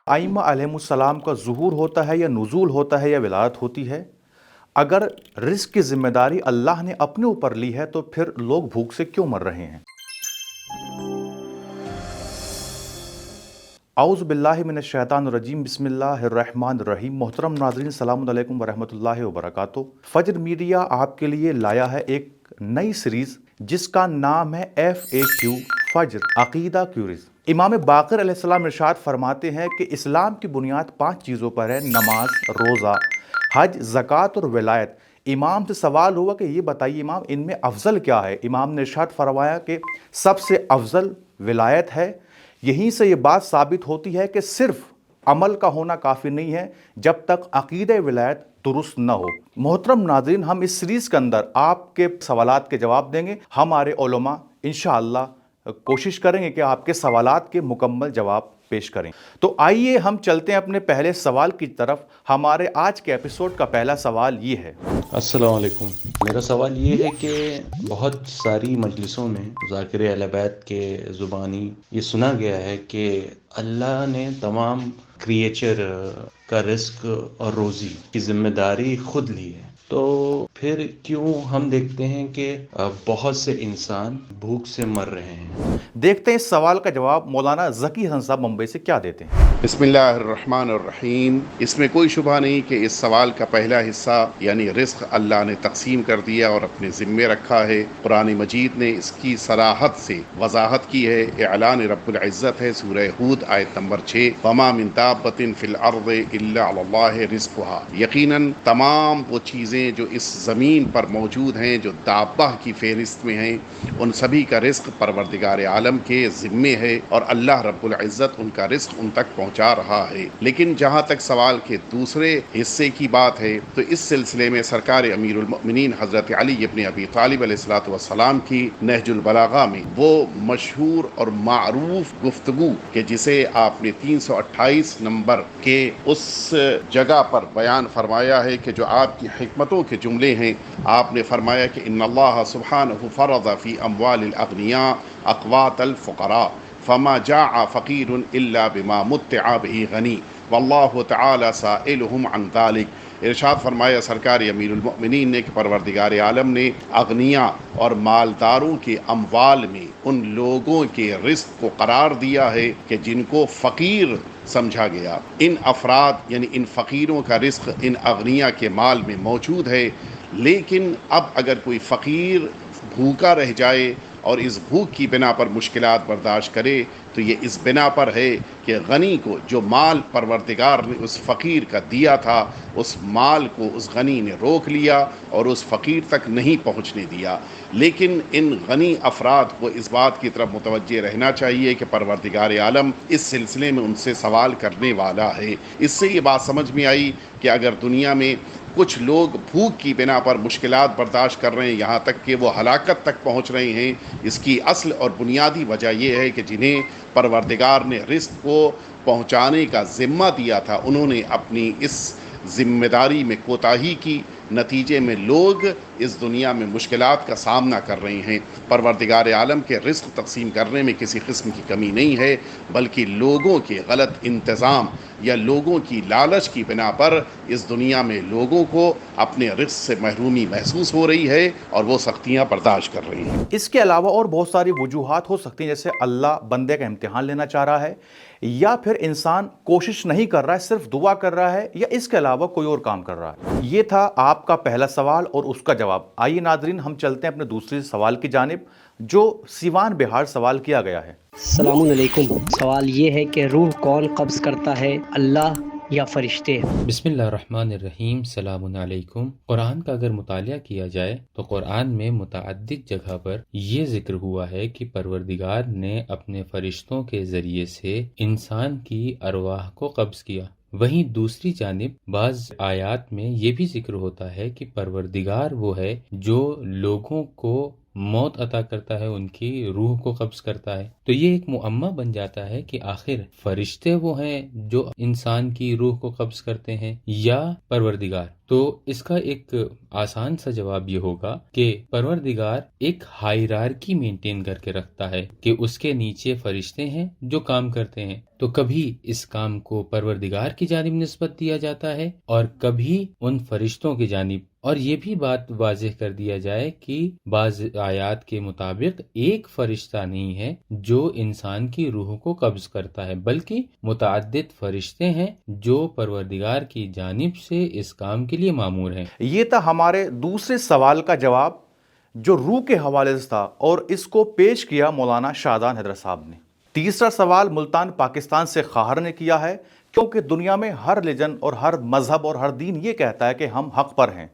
आइम्मा अलैहिमुस्सलाम का ज़ुहूर होता है या नुज़ूल होता है या विलायत होती है? अगर रिज़्क़ की ज़िम्मेदारी अल्लाह ने अपने ऊपर ली है तो फिर लोग भूख से क्यों मर रहे हैं? औज़ु बिल्लाहि मिनश शैतानिर रजीम, बिस्मिल्लाहिर रहमानिर रहीम। मोहतरम नाज़रीन, अस्सलामु अलैकुम वरहमतुल्लाहि वबरकातुहू। फ़ज्र मीडिया आपके लिए लाया है एक नई सीरीज़ जिसका नाम है FAQ फ़ज्र अक़ीदा क्यूरीज़। इमाम बाक़िर अलैहिस्सलाम इरशाद फरमाते हैं कि इस्लाम की बुनियाद 5 चीज़ों पर है: नमाज, रोज़ा, हज, ज़कात और विलायत। इमाम से सवाल हुआ कि ये बताइए इमाम, इनमें अफजल क्या है? इमाम ने इरशाद फरमाया कि सबसे अफजल विलायत है। यहीं से ये बात साबित होती है कि सिर्फ अमल का होना काफ़ी नहीं है जब तक अक़ीदे विलायत दुरुस्त न हो। मोहतरम नाज़रीन, हम इस सीरीज़ के अंदर आपके सवालात के जवाब देंगे। हमारे उलमा इंशाअल्लाह कोशिश करेंगे कि आपके सवालात के मुकम्मल जवाब पेश करें। तो आइए हम चलते हैं अपने पहले सवाल की तरफ। हमारे आज के एपिसोड का पहला सवाल ये है। अस्सलाम वालेकुम। मेरा सवाल ये है कि बहुत सारी मजलिसों में ज़ाकिर अहले बैत के ज़ुबानी ये सुना गया है कि अल्लाह ने तमाम क्रिएचर का रिस्क और रोज़ी की ज़िम्मेदारी खुद ली है, तो फिर क्यों हम देखते हैं कि बहुत से इंसान भूख से मर रहे हैं? देखते हैं इस सवाल का जवाब मौलाना ज़की हसन साहब मुंबई से क्या देते हैं। बिस्मिल्लाहिर्रहमानिर्रहीम। इसमें कोई शुबा नहीं कि इस सवाल का पहला हिस्सा यानी रिस्क अल्लाह ने तकसीम कर दिया और अपने ज़िम्मे रखा है। कुरान मजीद ने इसकी सराहत से वजाहत की है। एलान रब्बुल इज़्ज़त है, सूरह हूद आयत नंबर 6, वमा मिन दाब्बतिन फिल अर्ज़ि इल्ला अलल्लाहि रिज़्क़ुहा। यकीनन तमाम वो चीज़ें जो इस ज़मीन पर मौजूद हैं, जो दाब्बा की फ़हरिस्त में हैं, उन सभी का रिस्क परवरदिगार आलम के ज़िम्मे है और अल्लाह रब्बुल इज़्ज़त उनका रिस्क उन तक पहुँचा रहा है। लेकिन जहाँ तक सवाल के दूसरे हिस्से की बात है, तो इस सिलसिले में सरकार अमीरुल मोमिनीन हज़रत अली इब्न अबी तालिब अलैहिस्सलातु वस्सलाम की नहजुल बलागा में वो मशहूर और मारूफ गुफ्तगू के जिसे आपने 328 नंबर के उस जगह पर बयान फरमाया है कि जो आपकी हिकमतों के जुमले हैं, आपने फरमाया कि इन्नल्लाह सुब्हानहु फ़रज़ फ़ी अम्वालिल अग़निया अक़वातल फ़ुक़रा फ़मा जाअ फ़क़ीरुन इल्ला बिमा मुत्तअ बिही गनी वल्लाहु तआला साइलुहुम अन ज़ालिक। इरशाद फरमाया सरकार अमीरुल मोमिनीन ने कि परवरदिगार आलम ने अगनिया और मालदारों के अम्वाल में उन लोगों के रिस्क को करार दिया है कि जिनको फ़कीर समझा गया। इन अफराद यानी इन फ़कीरों का रिस्क इन अगनिया के माल में मौजूद है। लेकिन अब अगर कोई फ़कीर भूखा रह जाए और इस भूख की बिना पर मुश्किलात बर्दाश्त करे, तो ये इस बिना पर है कि गनी को जो माल परवरदिगार ने उस फ़कीर का दिया था, उस माल को उस गनी ने रोक लिया और उस फ़कीर तक नहीं पहुँचने दिया। लेकिन इन गनी अफराद को इस बात की तरफ मुतवज्जे रहना चाहिए कि परवरदिगार आलम इस सिलसिले में उनसे सवाल करने वाला है। इससे ये बात समझ में आई कि अगर दुनिया में कुछ लोग भूख की बिना पर मुश्किलात बर्दाश्त कर रहे हैं, यहाँ तक कि वो हलाकत तक पहुँच रहे हैं, इसकी असल और बुनियादी वजह यह है कि जिन्हें परवरदिगार ने रिस्क को पहुँचाने का ज़िम्मा दिया था, उन्होंने अपनी इस ज़िम्मेदारी में कोताही की। नतीजे में लोग इस दुनिया में मुश्किलात का सामना कर रहे हैं। परवरदिगार आलम के रिस्क तकसीम करने में किसी किस्म की कमी नहीं है, बल्कि लोगों के गलत इंतज़ाम या लोगों की लालच की बिना पर इस दुनिया में लोगों को अपने रिस्क से महरूमी महसूस हो रही है और वो सख्तियाँ बर्दाश्त कर रही हैं। इसके अलावा और बहुत सारी वजूहात हो सकती हैं, जैसे अल्लाह बंदे का इम्तिहान लेना चाह रहा है, या फिर इंसान कोशिश नहीं कर रहा है, सिर्फ दुआ कर रहा है, या इसके अलावा कोई और काम कर रहा है। ये था आपका पहला सवाल और उसका जवाब। आइए नाज़रीन, हम चलते हैं अपने दूसरे सवाल की जानिब जो सिवान बिहार सवाल किया गया है। अस्सलामुन अलैकुम। सवाल ये है कि रूह कौन कब्ज़ करता है, अल्लाह या फरिश्ते? बिस्मिल्लाहिर्रहमानिर्रहीम। सलामुन अलैकुम। कुरान का अगर मुतालिया किया जाए तो कुरान में मुतअद्दिद जगह पर ये जिक्र हुआ है कि परवरदिगार ने अपने फरिश्तों के ज़रिए से इंसान की अरवाह को कब्ज़ किया। वहीं दूसरी जानिब बाज़ आयात में ये भी जिक्र होता है कि परवरदिगार वो है जो लोगों को موت عطا کرتا ہے، ان کی روح کو قبض کرتا ہے. تو یہ ایک معمہ بن جاتا ہے کہ آخر فرشتے وہ ہیں جو انسان کی روح کو قبض کرتے ہیں یا پروردگار. تو اس کا ایک آسان سا جواب یہ ہوگا کہ پروردگار ایک ہائرارکی مینٹین کر کے رکھتا ہے کہ اس کے نیچے فرشتے ہیں جو کام کرتے ہیں. تو کبھی اس کام کو پروردگار کی جانب نسبت دیا جاتا ہے اور کبھی ان فرشتوں کی جانب. اور یہ بھی بات واضح کر دیا جائے کہ بعض آیات کے مطابق ایک فرشتہ نہیں ہے جو انسان کی روح کو قبض کرتا ہے، بلکہ متعدد فرشتے ہیں جو پروردگار کی جانب سے اس کام کے لیے مامور ہیں. یہ تھا ہمارے دوسرے سوال کا جواب جو روح کے حوالے سے تھا، اور اس کو پیش کیا مولانا شادان حیدر صاحب نے. تیسرا سوال ملتان پاکستان سے خواہر نے کیا ہے، کیونکہ دنیا میں ہر ریلیجن اور ہر مذہب اور ہر دین یہ کہتا ہے کہ ہم حق پر ہیں.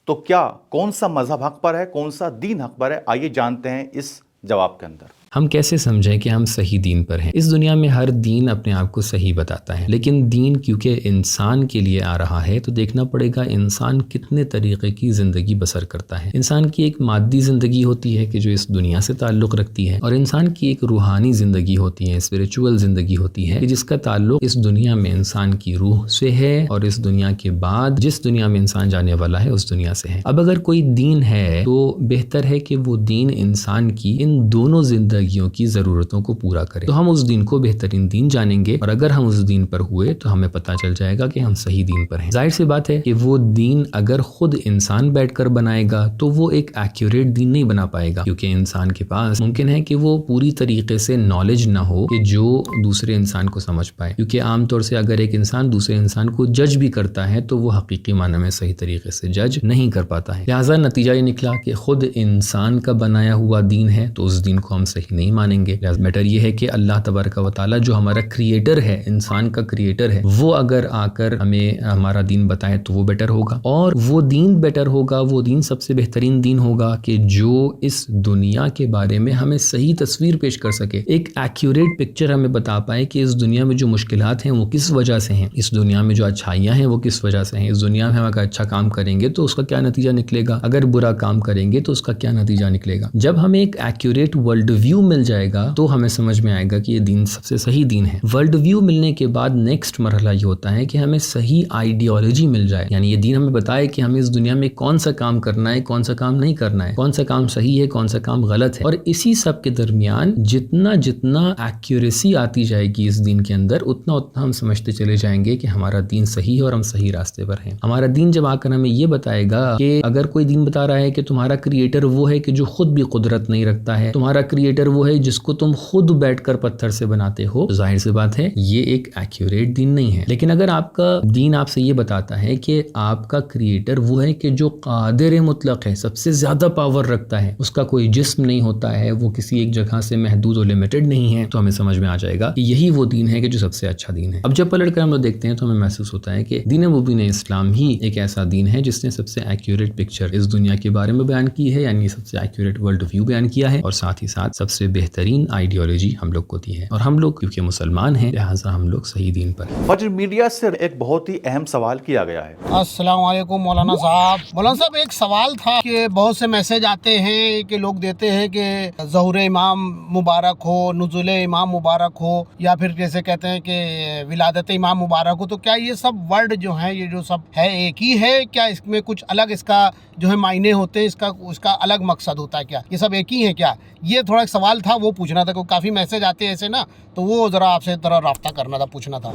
تو کیا کون سا مذہب حق پر ہے، کون سا دین حق پر ہے؟ آئیے جانتے ہیں اس جواب کے اندر. ہم کیسے سمجھیں کہ ہم صحیح دین پر ہیں؟ اس دنیا میں ہر دین اپنے آپ کو صحیح بتاتا ہے، لیکن دین کیونکہ انسان کے لیے آ رہا ہے تو دیکھنا پڑے گا انسان کتنے طریقے کی زندگی بسر کرتا ہے. انسان کی ایک مادی زندگی ہوتی ہے کہ جو اس دنیا سے تعلق رکھتی ہے، اور انسان کی ایک روحانی زندگی ہوتی ہے، اسپریچول زندگی ہوتی ہے کہ جس کا تعلق اس دنیا میں انسان کی روح سے ہے اور اس دنیا کے بعد جس دنیا میں انسان جانے والا ہے اس دنیا سے ہے. اب اگر کوئی دین ہے تو بہتر ہے کہ وہ دین انسان کی ان دونوں زندگیوں کی ضرورتوں کو پورا کرے. تو ہم اس دین کو بہترین دین جانیں گے، اور اگر ہم اس دین پر ہوئے تو ہمیں پتہ چل جائے گا کہ ہم صحیح دین پر ہیں. ظاہر سی بات ہے کہ وہ دین اگر خود انسان بیٹھ کر بنائے گا تو وہ ایک ایکوریٹ دین نہیں بنا پائے گا، کیونکہ انسان کے پاس ممکن ہے کہ وہ پوری طریقے سے نالج نہ ہو کہ جو دوسرے انسان کو سمجھ پائے. کیونکہ عام طور سے اگر ایک انسان دوسرے انسان کو جج بھی کرتا ہے تو وہ حقیقی معنی میں صحیح طریقے سے جج نہیں کر پاتا ہے. لہٰذا نتیجہ یہ نکلا کہ خود انسان کا بنایا ہوا دین ہے تو اس دین کو ہم صحیح نہیں مانیں گے. بیٹر یہ ہے کہ اللہ تبارک و تعالیٰ جو ہمارا کریٹر ہے، انسان کا کریٹر ہے، وہ اگر آ کر ہمیں ہمارا دین بتائے تو وہ بیٹر ہوگا. اور وہ دین بیٹر ہوگا، وہ دین سب سے بہترین دین ہوگا کہ جو اس دنیا کے بارے میں ہمیں صحیح تصویر پیش کر سکے، ایک ایکوریٹ پکچر ہمیں بتا پائے کہ اس دنیا میں جو مشکلات ہیں وہ کس وجہ سے ہیں، اس دنیا میں جو اچھائیاں ہیں وہ کس وجہ سے ہیں، اس دنیا میں ہم اگر اچھا کام کریں گے تو اس کا کیا نتیجہ نکلے گا، اگر برا کام کریں گے تو اس کا کیا نتیجہ نکلے گا. جب ہمیں ایک ایکوریٹ ورلڈ ویو مل جائے گا تو ہمیں سمجھ میں آئے گا کہ یہ دین سب سے صحیح دین ہے. ورلڈ ویو ملنے کے بعد نیکسٹ مرحلہ یہ ہوتا ہے کہ ہمیں صحیح آئیڈیالوجی مل جائے، یعنی یہ دین ہمیں بتائے کہ ہمیں اس دنیا میں کون سا کام کرنا ہے، کون سا کام نہیں کرنا ہے، کون سا کام صحیح ہے، کون سا کام غلط ہے. اور اسی سب کے درمیان جتنا ایکوریسی آتی جائے گی اس دین کے اندر، اتنا ہم سمجھتے چلے جائیں گے کہ ہمارا دین صحیح ہے اور ہم صحیح راستے پر ہیں. ہمارا دین جب آ کر ہمیں یہ بتائے گا کہ اگر کوئی دین بتا رہا ہے کہ تمہارا کریٹر وہ ہے کہ جو خود بھی قدرت نہیں رکھتا ہے، تمہارا کریٹر وہ ہے جس کو تم خود بیٹھ کر پتھر سے بناتے ہو، تو ظاہر سی بات ہے یہ ایک ایکوریٹ دین نہیں ہے. لیکن اگر آپ کا دین آپ سے یہ بتاتا ہے کہ آپ کا کریٹر وہ ہے کہ جو قادر مطلق ہے، سب سے زیادہ پاور رکھتا ہے، اس کا کوئی جسم نہیں ہوتا ہے، وہ کسی ایک جگہ سے محدود و لمیٹڈ نہیں ہے، تو ہمیں سمجھ میں آ جائے گا کہ یہی وہ دین ہے کہ جو سب سے اچھا دین ہے. اب جب پلٹ کر ہم لوگ دیکھتے ہیں تو ہمیں محسوس ہوتا ہے کہ دین مبین اسلام ہی ایک ایسا دین ہے جس نے سب سے ایکوریٹ پکچر اس دنیا کے بارے میں بیان کی ہے، یعنی سب سے ایکوریٹ ورلڈ ویو بیان کیا ہے، اور ساتھ ہی ساتھ سب سے بہترین آئیڈیالوجی ہم لوگ کو دی ہے. اور ہم لوگ کیونکہ مسلمان ہیں لہٰذا ہم لوگ صحیح دین پر ہیں. فجر میڈیا سے ایک بہت ہی اہم سوال کیا گیا ہے. السلام علیکم مولانا صاحب. مولانا صاحب ایک سوال تھا کہ بہت سے میسج آتے ہیں کہ لوگ دیتے ہیں کہ ظہور امام مبارک ہو، نزول امام مبارک ہو، یا پھر جیسے کہتے ہیں کہ ولادت امام مبارک ہو. تو کیا یہ سب ورڈ جو ہیں یہ جو سب ہے ایک ہی ہے؟ کیا اس میں کچھ الگ اس کا جو ہے معنی ہوتے ہیں، اس کا الگ مقصد ہوتا ہے؟ کیا یہ سب ایک ہی ہیں کیا؟ یہ تھوڑا ایک سوال تھا، وہ پوچھنا تھا. کافی میسج آتے ہیں ایسے نا، تو وہ ذرا آپ سے رابطہ کرنا تھا، پوچھنا تھا.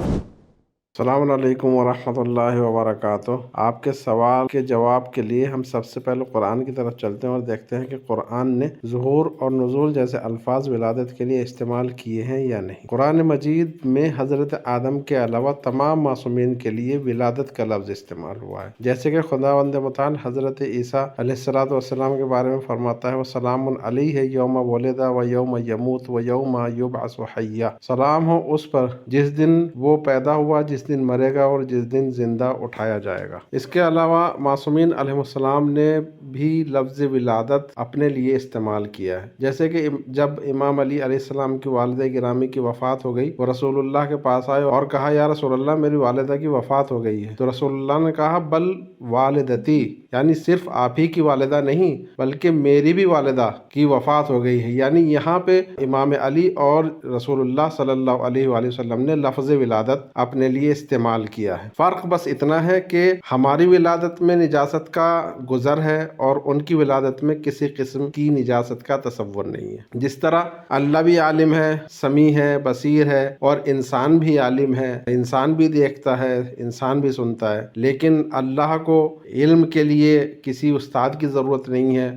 السلام علیکم ورحمۃ اللہ وبرکاتہ. آپ کے سوال کے جواب کے لیے ہم سب سے پہلے قرآن کی طرف چلتے ہیں اور دیکھتے ہیں کہ قرآن نے ظہور اور نزول جیسے الفاظ ولادت کے لیے استعمال کیے ہیں یا نہیں. قرآن مجید میں حضرت آدم کے علاوہ تمام معصومین کے لیے ولادت کا لفظ استعمال ہوا ہے، جیسے کہ خداوند متعال حضرت عیسیٰ علیہ السلام کے بارے میں فرماتا ہے وسلام علیہ یوم ولد و یوم یموت و یوم یبعث حیا. سلام ہو اس پر جس دن وہ پیدا ہوا، جس जिस दिन मरेगा और जिस दिन जिंदा उठाया जाएगा। इसके अलावा मासूमीन अलैहिस्सलाम ने भी लफ्ज़ विलादत अपने लिए इस्तेमाल किया है। जैसे कि जब इमाम अली अलैहिस्सलाम की वालिदा गिरामी की वफ़ात हो गई, वो रसूलुल्लाह के पास आए और कहा, या रसूलुल्लाह मेरी वालिदा की वफ़ात हो गई है। तो रसूलुल्लाह ने कहा, बल वालिदती, यानी सिर्फ आप ही की वालिदा नहीं बल्कि मेरी भी वालिदा की वफ़ात हो गई है। यानी यहाँ पे इमाम अली और रसूलुल्लाह सल्लल्लाहु अलैहि वसल्लम ने लफ्ज़ विलादत अपने लिए इस्तेमाल किया है। फ़र्क बस इतना है कि हमारी विलादत में निजासत का गुज़र है और उनकी विलादत में किसी किस्म की निजासत का तसव्वुर नहीं है। जिस तरह अल्लाह भी आलिम है, समी है, बसीर है और इंसान भी आलिम है, इंसान भी देखता है, इंसान भी सुनता है, लेकिन अल्लाह को इल्म के लिए किसी उस्ताद की ज़रूरत नहीं है,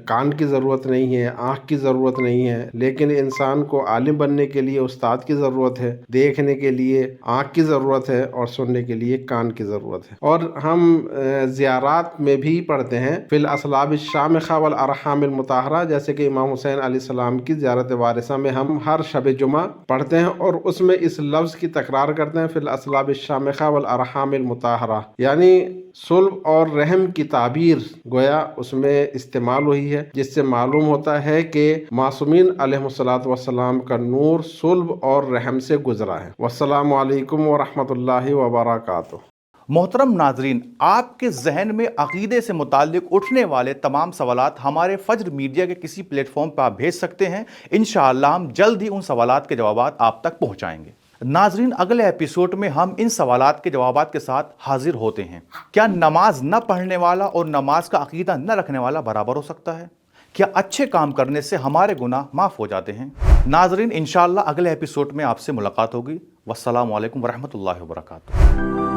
कान की ज़रूरत नहीं है, आँख की ज़रूरत नहीं है, लेकिन इंसान को आलिम बनने के लिए उस्ताद की ज़रूरत है, देखने के लिए आँख की ज़रूरत है और सुनने के लिए कान की ज़रूरत है। और हम ज़ियारात में भी पढ़ते हैं फिल असलाब शामिखा वल अरहामिल मुताहरा, जैसे कि इमाम हुसैन अलैहिस्सलाम की ज़ियारत वारिसा में हम हर शब जुमा पढ़ते हैं और उसमें इस लफ्ज़ की तकरार करते हैं, फिल असलाब शामिखा वल अरहामिल मुताहरा, यानी सुल्ब और रहम की ताबीर गोया उसमें इस्तेमाल हुई है, जिससे मालूम होता है कि मासूमीन अलैहिस्सलातु वस्सलाम का नूर सुल्ब और रहम से गुजरा है। वस्सलामु अलैकुम व रहमतुल्लाहि व बरकातुहू। मोहतरम नाजरीन, आपके जहन में अकीदे से मुताल्लिक उठने वाले तमाम सवालात हमारे फज्र मीडिया के किसी प्लेटफॉर्म पर आप भेज सकते हैं। इंशाअल्लाह हम जल्द ही उन सवालात के जवाबात आप तक पहुंचाएंगे। नाजरीन, अगले एपिसोड में हम इन सवालात के जवाबात के साथ हाजिर होते हैं। क्या नमाज न पढ़ने वाला और नमाज का अकीदा न रखने वाला बराबर हो सकता है? क्या अच्छे काम करने से हमारे गुनाह माफ़ हो जाते हैं? नाजरीन, इंशाअल्लाह अगले एपिसोड में आपसे मुलाकात होगी। वस्सलामु अलैकुम वरहमतुल्लाहि वबरकातुहू।